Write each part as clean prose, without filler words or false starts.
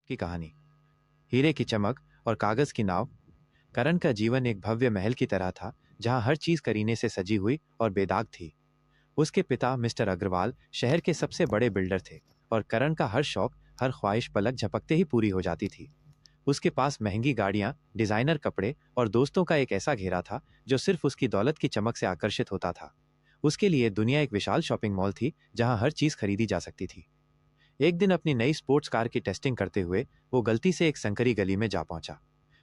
की कहानी। हीरे की चमक और कागज की नाव। करण का जीवन एक भव्य महल की तरह था, जहां हर चीज करीने से सजी हुई और बेदाग थी। उसके पिता मिस्टर अग्रवाल शहर के सबसे बड़े बिल्डर थे, और करण का हर शौक, हर ख्वाहिश पलक झपकते ही पूरी हो जाती थी। उसके पास महंगी गाड़ियां, डिजाइनर कपड़े और दोस्तों का एक ऐसा घेरा था जो सिर्फ उसकी दौलत की चमक से आकर्षित होता था। उसके लिए दुनिया एक विशाल शॉपिंग मॉल थी, जहां हर चीज खरीदी जा सकती थी। एक दिन अपनी नई स्पोर्ट्स कार की टेस्टिंग करते हुए वो गलती से एक संकरी गली में जा पहुंचा।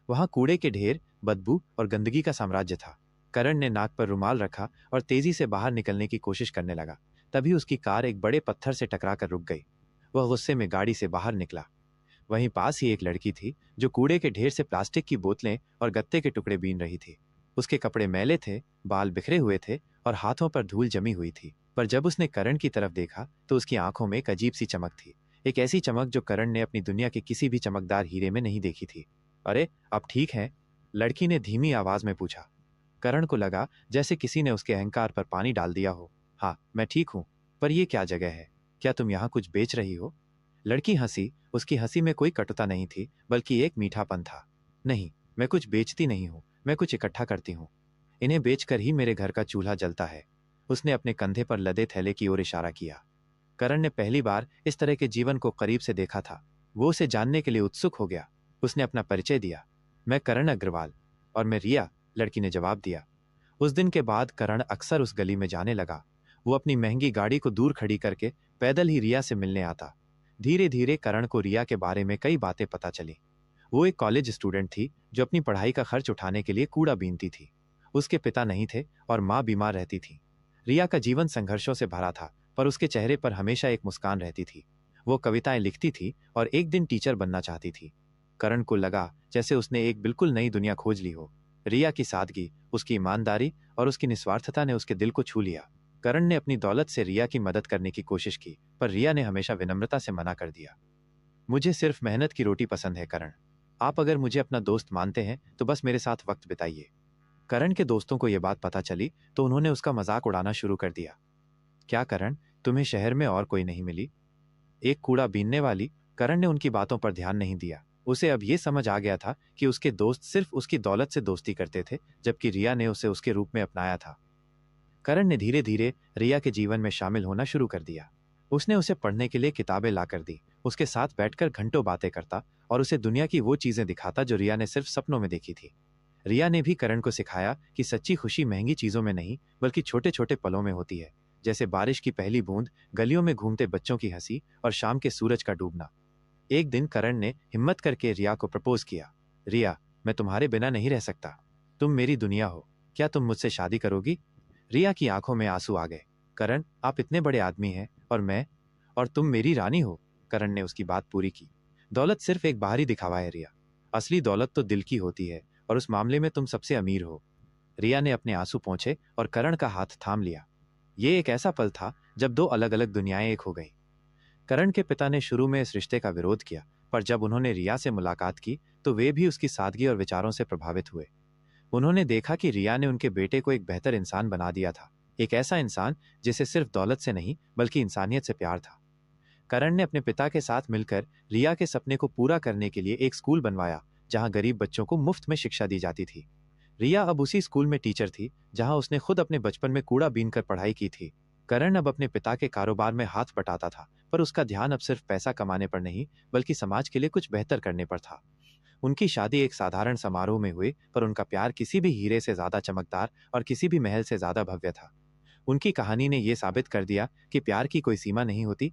वहां कूड़े के ढेर, बदबू और गंदगी का साम्राज्य था। करण ने नाक पर रुमाल रखा और तेजी से बाहर निकलने की कोशिश करने लगा। तभी उसकी कार एक बड़े पत्थर से टकरा कर रुक गई। वह गुस्से में गाड़ी से बाहर निकला। वहीं पास ही एक लड़की थी जो कूड़े के ढेर से प्लास्टिक की बोतलें और गत्ते के टुकड़े बीन रही थी। उसके कपड़े मैले थे, बाल बिखरे हुए थे और हाथों पर धूल जमी हुई थी। पर जब उसने करण की तरफ देखा तो उसकी आंखों में एक अजीब सी चमक थी। एक ऐसी चमक जो करण ने अपनी दुनिया के किसी भी चमकदार हीरे में नहीं देखी थी। अरे, आप ठीक हैं? लड़की ने धीमी आवाज में पूछा। करण को लगा जैसे किसी ने उसके अहंकार पर पानी डाल दिया हो। हाँ, मैं ठीक हूं। पर यह क्या जगह है? क्या तुम यहाँ कुछ बेच रही हो? लड़की हंसी। उसकी हंसी में कोई कटुता नहीं थी, बल्कि एक मीठापन था। नहीं, मैं कुछ बेचती नहीं हूं, मैं कुछ इकट्ठा करती हूं। इन्हें बेचकर ही मेरे घर का चूल्हा जलता है। उसने अपने कंधे पर लदे थैले की ओर इशारा किया। करण ने पहली बार इस तरह के जीवन को करीब से देखा था। वो उसे जानने के लिए उत्सुक हो गया। उसने अपना परिचय दिया। मैं करण अग्रवाल। और मैं रिया, लड़की ने जवाब दिया। उस दिन के बाद करण अक्सर उस गली में जाने लगा। वो अपनी महंगी गाड़ी को दूर खड़ी करके पैदल ही रिया से मिलने आता। धीरे धीरे करण को रिया के बारे में कई बातें पता चली। वो एक कॉलेज स्टूडेंट थी जो अपनी पढ़ाई का खर्च उठाने के लिए कूड़ा बीनती थी। उसके पिता नहीं थे और माँ बीमार रहती थी। रिया का जीवन संघर्षों से भरा था, पर उसके चेहरे पर हमेशा एक मुस्कान रहती थी। वो कविताएं लिखती थी और एक दिन टीचर बनना चाहती थी। करण को लगा जैसे उसने एक बिल्कुल नई दुनिया खोज ली हो। रिया की सादगी, उसकी ईमानदारी और उसकी निस्वार्थता ने उसके दिल को छू लिया। करण ने अपनी दौलत से रिया की मदद करने की कोशिश की, पर रिया ने हमेशा विनम्रता से मना कर दिया। मुझे सिर्फ मेहनत की रोटी पसंद है करण। आप अगर मुझे अपना दोस्त मानते हैं तो बस मेरे साथ वक्त बिताइए। करण के दोस्तों को यह बात पता चली तो उन्होंने उसका मजाक उड़ाना शुरू कर दिया। क्या करण, तुम्हें शहर में और कोई नहीं मिली? एक कूड़ा बीनने वाली? करण ने उनकी बातों पर ध्यान नहीं दिया। उसे अब यह समझ आ गया था कि उसके दोस्त सिर्फ उसकी दौलत से दोस्ती करते थे, जबकि रिया ने उसे उसके रूप में अपनाया था। करण ने धीरे धीरे रिया के जीवन में शामिल होना शुरू कर दिया। उसने उसे पढ़ने के लिए किताबें लाकर दी, उसके साथ बैठकर घंटों बातें करता और उसे दुनिया की वो चीजें दिखाता जो रिया ने सिर्फ सपनों में देखी थी। रिया ने भी करण को सिखाया कि सच्ची खुशी महंगी चीजों में नहीं, बल्कि छोटे छोटे पलों में होती है, जैसे बारिश की पहली बूंद, गलियों में घूमते बच्चों की हंसी और शाम के सूरज का डूबना। एक दिन करण ने हिम्मत करके रिया को प्रपोज किया। रिया, मैं तुम्हारे बिना नहीं रह सकता। तुम मेरी दुनिया हो। क्या तुम मुझसे शादी करोगी? रिया की आंखों में आंसू आ गए। करण, आप इतने बड़े आदमी हैं और तुम मेरी रानी हो। करण ने उसकी बात पूरी की। दौलत सिर्फ एक बाहरी दिखावा है रिया। असली दौलत तो दिल की होती है, और उस मामले में तुम सबसे अमीर हो। रिया ने अपने आंसू पोंछे और करण का हाथ थाम लिया। ये एक ऐसा पल था जब दो अलग अलग दुनियाएं एक हो गई। करण के पिता ने शुरू में इस रिश्ते का विरोध किया, पर जब उन्होंने रिया से मुलाकात की तो वे भी उसकी सादगी और विचारों से प्रभावित हुए। उन्होंने देखा कि रिया ने उनके बेटे को एक बेहतर इंसान बना दिया था, एक ऐसा इंसान जिसे सिर्फ दौलत से नहीं बल्कि इंसानियत से प्यार था। करण ने अपने पिता के साथ मिलकर रिया के सपने को पूरा करने के लिए एक स्कूल बनवाया, जहां गरीब बच्चों को मुफ्त में शिक्षा दी जाती थी। रिया अब उसी स्कूल में टीचर थी जहां उसने खुद अपने बचपन में कूड़ा बीनकर पढ़ाई की थी। करण अब अपने पिता के कारोबार में हाथ बटाता था, पर उसका ध्यान अब सिर्फ पैसा कमाने पर नहीं, बल्कि समाज के लिए कुछ बेहतर करने पर था। उनकी शादी एक साधारण समारोह में हुई, पर उनका प्यार किसी भी हीरे से ज्यादा चमकदार और किसी भी महल से ज्यादा भव्य था। उनकी कहानी ने यह साबित कर दिया कि प्यार की कोई सीमा नहीं होती,